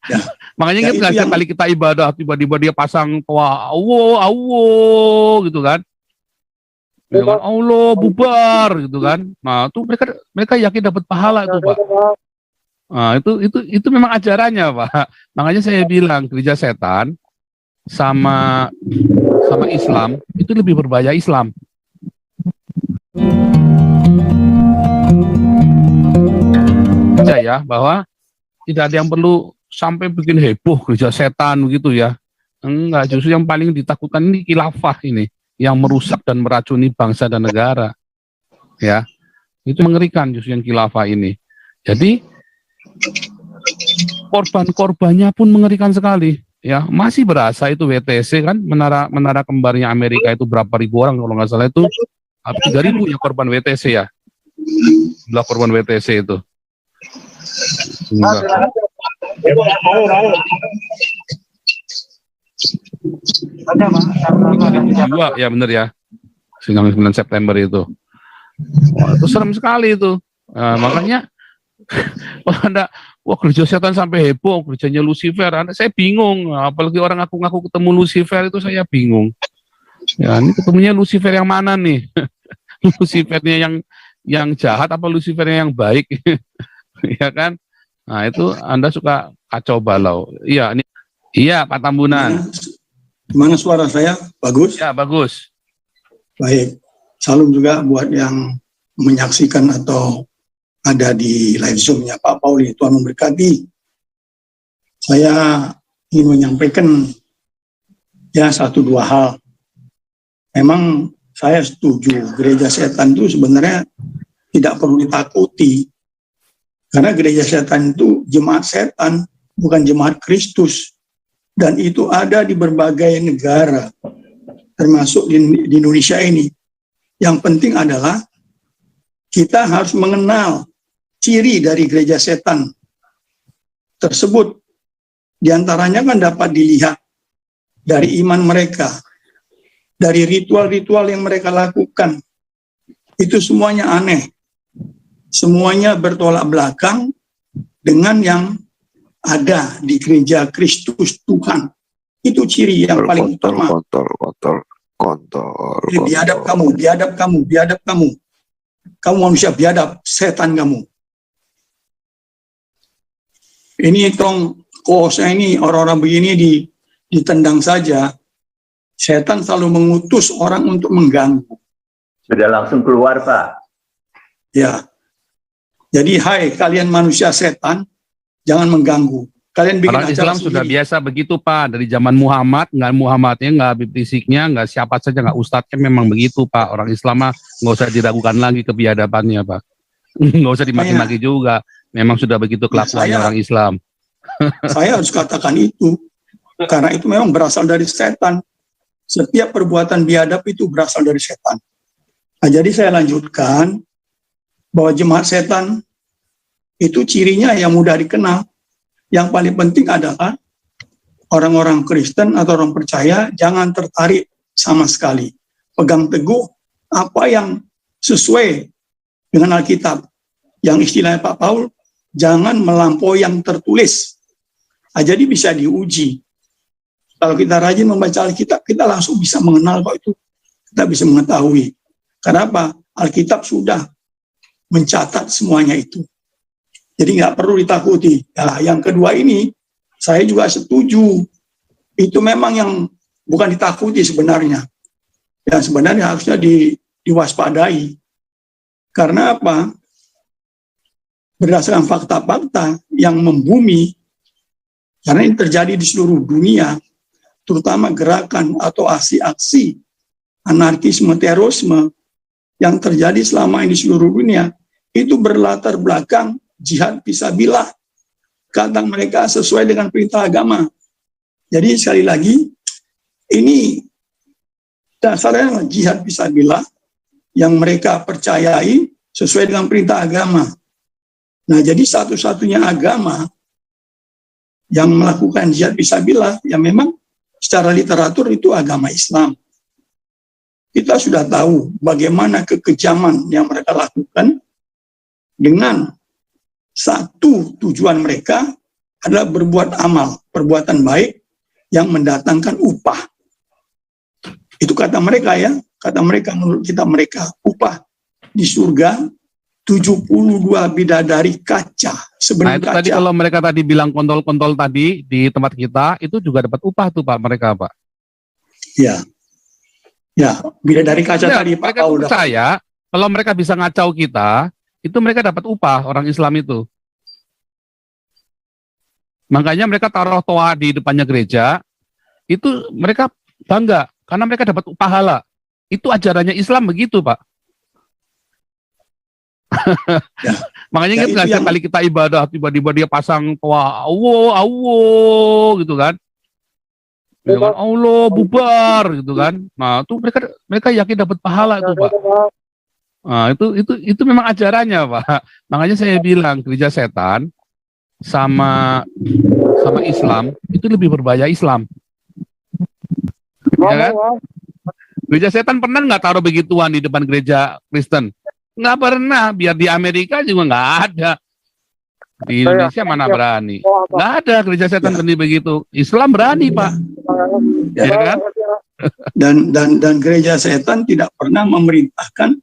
Ya. Makanya Ya, ingat nggak setiap kali kita ibadah, tiba-tiba dia pasang toa, Allah gitu kan. Ya kan, Allah bubar gitu kan. Nah, tuh mereka yakin dapat pahala itu, Pak. Nah, itu memang ajarannya, Pak. Makanya saya bilang gereja setan sama Islam itu lebih berbahaya Islam. Ya, bahwa tidak ada yang perlu sampai bikin heboh gereja setan begitu ya. Enggak, justru yang paling ditakutkan ini khilafah ini yang merusak dan meracuni bangsa dan negara. Ya. Itu mengerikan justru yang khilafah ini. Jadi korban-korbannya pun mengerikan sekali. Ya, masih berasa itu WTC kan, menara kembarnya Amerika itu berapa ribu orang kalau nggak salah itu 3.000 ya korban WTC ya. Jumlah korban WTC itu. Jiwa ya benar ya. 9 September itu. Wah, itu serem sekali itu. Nah, makanya wah gereja setan sampai heboh, gerejanya Lucifer. Saya bingung, apalagi orang ngaku-ngaku ketemu Lucifer itu saya bingung. Ya, ini ketemunya Lucifer yang mana nih? Lucifernya yang jahat apa Lucifernya yang baik? Ya kan? Nah, itu Anda suka kacau balau. Iya, ini iya Pak Tambunan. Gimana suara saya? Bagus? Ya, bagus. Baik. Salam juga buat yang menyaksikan atau ada di live Zoom-nya Pak Pauli. Tuhan memberkati. Saya ingin menyampaikan ya 1-2 hal. Memang saya setuju gereja setan itu sebenarnya tidak perlu ditakuti. Karena gereja setan itu jemaat setan, bukan jemaat Kristus. Dan itu ada di berbagai negara, termasuk di Indonesia ini. Yang penting adalah kita harus mengenal ciri dari gereja setan tersebut. Di antaranya kan dapat dilihat dari iman mereka, dari ritual-ritual yang mereka lakukan. Itu semuanya aneh. Semuanya bertolak belakang dengan yang ada di gereja Kristus Tuhan. Itu ciri yang paling utama. Kontol. Biadab kamu. Kamu manusia biadab, setan kamu. Ini saya ini orang-orang begini ditendang saja. Setan selalu mengutus orang untuk mengganggu. Sudah langsung keluar, Pak. Ya. Jadi hai kalian manusia setan, jangan mengganggu. Kalian bikin orang acara Islam sendiri. sudah biasa begitu Pak, dari zaman Muhammadnya, nggak Habib Risiknya, nggak siapa saja, nggak ustadznya, memang begitu Pak. Orang Islam mah nggak usah diragukan lagi kebiadabannya Pak. Nggak usah dimaki-maki juga, memang sudah begitu kelakuannya orang Islam. Saya harus katakan itu, karena itu memang berasal dari setan. Setiap perbuatan biadab itu berasal dari setan. Nah, jadi saya lanjutkan bahwa jemaat setan itu cirinya yang mudah dikenal. Yang paling penting adalah orang-orang Kristen atau orang percaya jangan tertarik sama sekali. Pegang teguh apa yang sesuai dengan Alkitab. Yang istilahnya Pak Paul, jangan melampaui yang tertulis. Nah, jadi bisa diuji. Kalau kita rajin membaca Alkitab, kita langsung bisa mengenal kok itu. Kita bisa mengetahui. Kenapa? Alkitab sudah mencatat semuanya itu. Jadi nggak perlu ditakuti. Nah, yang kedua ini, saya juga setuju. Itu memang yang bukan ditakuti sebenarnya. Yang sebenarnya harusnya diwaspadai. Karena apa? Berdasarkan fakta-fakta yang membumi, karena ini terjadi di seluruh dunia, terutama gerakan atau aksi-aksi anarkisme, terorisme yang terjadi selama ini di seluruh dunia, itu berlatar belakang jihad fisabilillah. Kata mereka sesuai dengan perintah agama. Jadi sekali lagi, ini dasarnya jihad fisabilillah yang mereka percayai sesuai dengan perintah agama. Nah, jadi satu-satunya agama yang melakukan jihad fisabilillah, ya memang secara literatur itu agama Islam. Kita sudah tahu bagaimana kekejaman yang mereka lakukan dengan satu tujuan mereka, adalah berbuat amal, perbuatan baik yang mendatangkan upah. Itu kata mereka ya, kata mereka, menurut kita mereka, upah di surga 72 bidadari kaca, Nah sebening itu tadi kaca. kalau mereka tadi bilang kontol-kontol tadi di tempat kita, itu juga dapat upah tuh Pak mereka Pak. Ya, ya, bidadari kaca Ya, tadi Pak mereka tuh Paul. percaya kalau mereka bisa ngacau kita, itu mereka dapat upah orang Islam itu. Makanya mereka taruh toa di depannya gereja, itu mereka bangga karena mereka dapat pahala. Itu ajarannya Islam begitu Pak. Ya. Makanya Ya, ingat itu nggak yang- sekali kita ibadah tiba-tiba dia pasang toa Allah gitu kan. Ya kan, Allah bubar gitu kan. Nah, itu mereka yakin dapat pahala itu Pak. Nah, itu memang ajarannya Pak. Makanya saya bilang gereja setan sama Islam itu lebih berbahaya Islam. Ya kan? Gereja setan pernah nggak taruh begituan di depan gereja Kristen? Nggak pernah. Biar di Amerika juga nggak ada. Di Indonesia mana berani? Nggak ada gereja setan berani begitu. Islam berani Pak. Ya. Ya kan? Dan gereja setan tidak pernah memerintahkan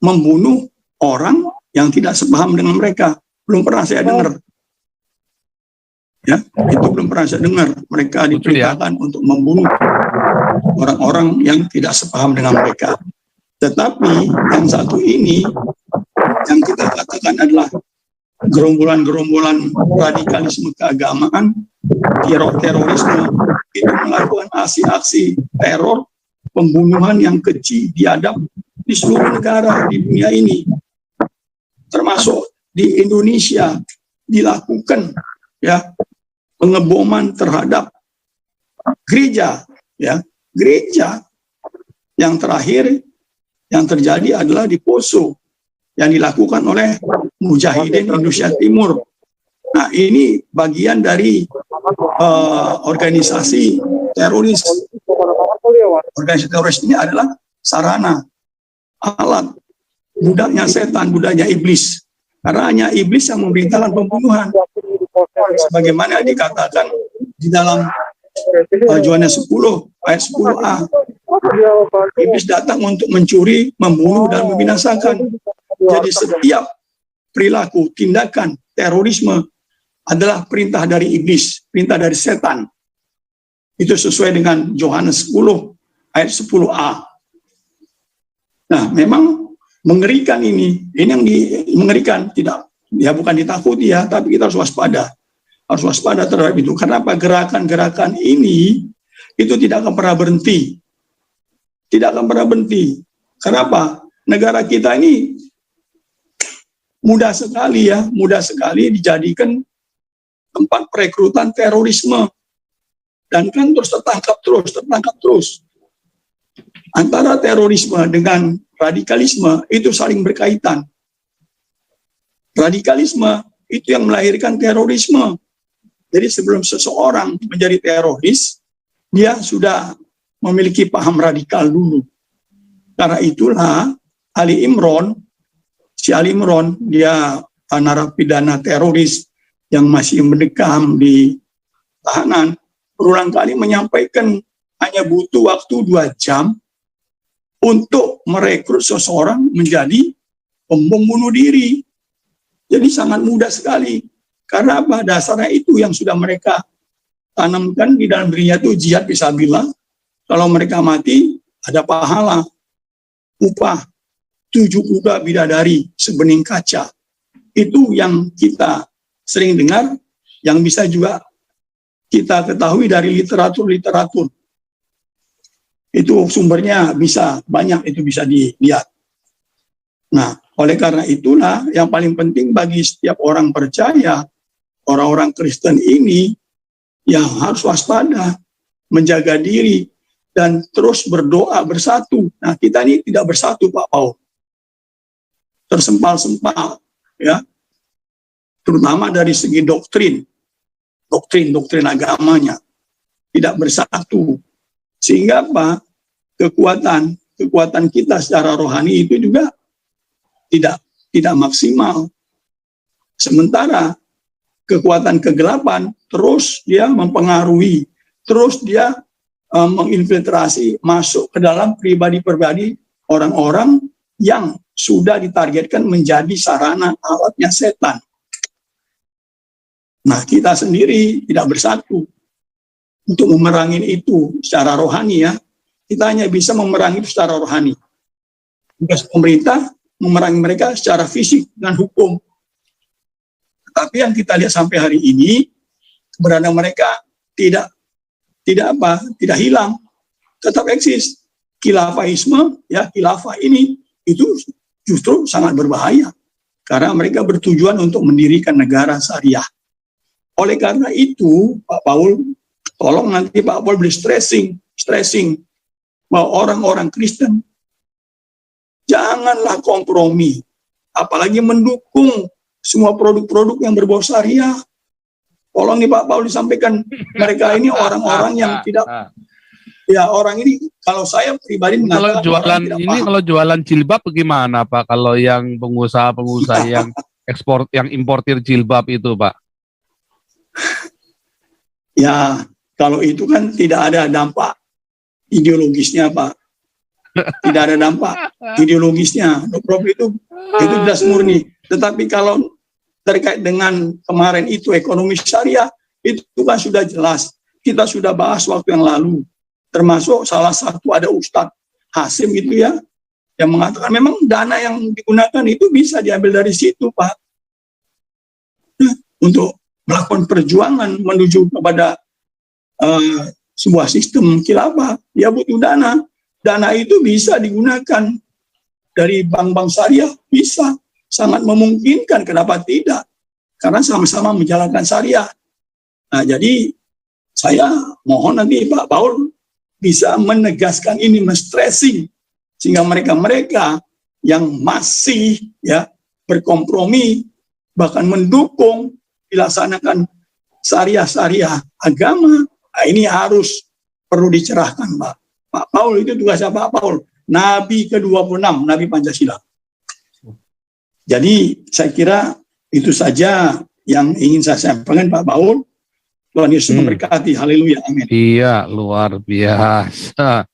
membunuh orang yang tidak sepaham dengan mereka. Belum pernah saya dengar. Ya, itu belum pernah saya dengar. Mereka Betul ya. diperintahkan untuk membunuh orang-orang yang tidak sepaham dengan mereka. Tetapi yang satu ini yang kita katakan adalah gerombolan-gerombolan radikalisme keagamaan, terorisme, itu melakukan aksi-aksi teror, pembunuhan yang keji biadab di seluruh negara di dunia ini, termasuk di Indonesia dilakukan ya pengeboman terhadap gereja ya, gereja. Yang terakhir yang terjadi adalah di Poso yang dilakukan oleh Mujahidin Indonesia Timur. Nah, ini bagian dari organisasi teroris. Organisasi teroris ini adalah sarana, alat, budaknya setan, budaknya iblis. Karena hanya iblis yang memerintahkan pembunuhan. Sebagaimana dikatakan di dalam Yohanes 10 ayat 10a. Iblis datang untuk mencuri, membunuh, dan membinasakan. Jadi setiap perilaku, tindakan, terorisme adalah perintah dari iblis, perintah dari setan. Itu sesuai dengan Yohanes 10 ayat 10a. Nah, memang mengerikan ini yang mengerikan, tidak, ya bukan ditakuti ya, tapi kita harus waspada. Harus waspada terhadap itu. Kenapa gerakan-gerakan ini itu tidak akan pernah berhenti. Tidak akan pernah berhenti. Kenapa? Negara kita ini mudah sekali dijadikan tempat perekrutan terorisme. Dan kan terus tertangkap terus. Antara terorisme dengan radikalisme itu saling berkaitan. Radikalisme itu yang melahirkan terorisme. Jadi sebelum seseorang menjadi teroris, dia sudah memiliki paham radikal dulu. Karena itulah Ali Imron, dia narapidana teroris yang masih mendekam di tahanan, berulang kali menyampaikan hanya butuh waktu 2 jam untuk merekrut seseorang menjadi pembunuh diri. Jadi sangat mudah sekali. Karena apa? Dasarnya itu yang sudah mereka tanamkan di dalam dirinya itu jihad fisabilillah. Kalau mereka mati, ada pahala. Upah 72 bidadari sebening kaca. Itu yang kita sering dengar, yang bisa juga kita ketahui dari literatur. Itu sumbernya bisa banyak, itu bisa dilihat. Nah, oleh karena itulah yang paling penting bagi setiap orang percaya, orang-orang Kristen ini yang harus waspada, menjaga diri, dan terus berdoa bersatu. Nah, kita ini tidak bersatu, Pak Paul. Tersempal-sempal, ya. Terutama dari segi doktrin agamanya. Tidak bersatu. Sehingga apa? Kekuatan kita secara rohani itu juga tidak maksimal. Sementara kekuatan kegelapan, terus dia mempengaruhi, terus dia menginfiltrasi masuk ke dalam pribadi-pribadi orang-orang yang sudah ditargetkan menjadi sarana alatnya setan. Nah, kita sendiri tidak bersatu untuk memerangi itu secara rohani ya. Kita hanya bisa memerangi itu secara rohani. Tugas pemerintah memerangi mereka secara fisik dengan hukum. Tapi yang kita lihat sampai hari ini, keberadaan mereka tidak hilang, tetap eksis. Khilafahisme, ya khilafah ini itu justru sangat berbahaya karena mereka bertujuan untuk mendirikan negara syariah. Oleh karena itu, Pak Paul, tolong nanti Pak Paul beri stressing bahwa orang-orang Kristen janganlah kompromi, apalagi mendukung semua produk-produk yang berbau syariah. Tolong nih Pak Paul disampaikan, mereka ini orang-orang yang tidak, ya orang ini kalau saya pribadi Kalau jualan ini, paham. kalau jualan jilbab bagaimana Pak? Kalau yang pengusaha-pengusaha yang ekspor, yang importir jilbab itu Pak? Ya kalau itu kan tidak ada dampak ideologisnya Pak. Tidak ada dampak ideologisnya. No problem itu jelas murni. Tetapi kalau terkait dengan kemarin itu ekonomi syariah, itu kan sudah jelas. Kita sudah bahas waktu yang lalu. Termasuk salah satu ada Ustadz Hasim gitu ya, yang mengatakan memang dana yang digunakan itu bisa diambil dari situ Pak. Nah, untuk melakukan perjuangan menuju kepada sebuah sistem khilafah, dia butuh dana. Dana itu bisa digunakan dari bank-bank syariah, bisa. Sangat memungkinkan, kenapa tidak? Karena sama-sama menjalankan syariah. Nah, jadi saya mohon nanti Pak Paul bisa menegaskan ini, men-stressing, sehingga mereka-mereka yang masih ya berkompromi, bahkan mendukung dilaksanakan syariah agama, nah ini harus perlu dicerahkan Pak. Pak Paul itu tugasnya Pak Paul, Nabi ke-26, Nabi Pancasila. Jadi saya kira itu saja yang ingin saya sampaikan Pak Paul. Tuhan Yesus memberkati. Haleluya. Amin. Iya, luar biasa.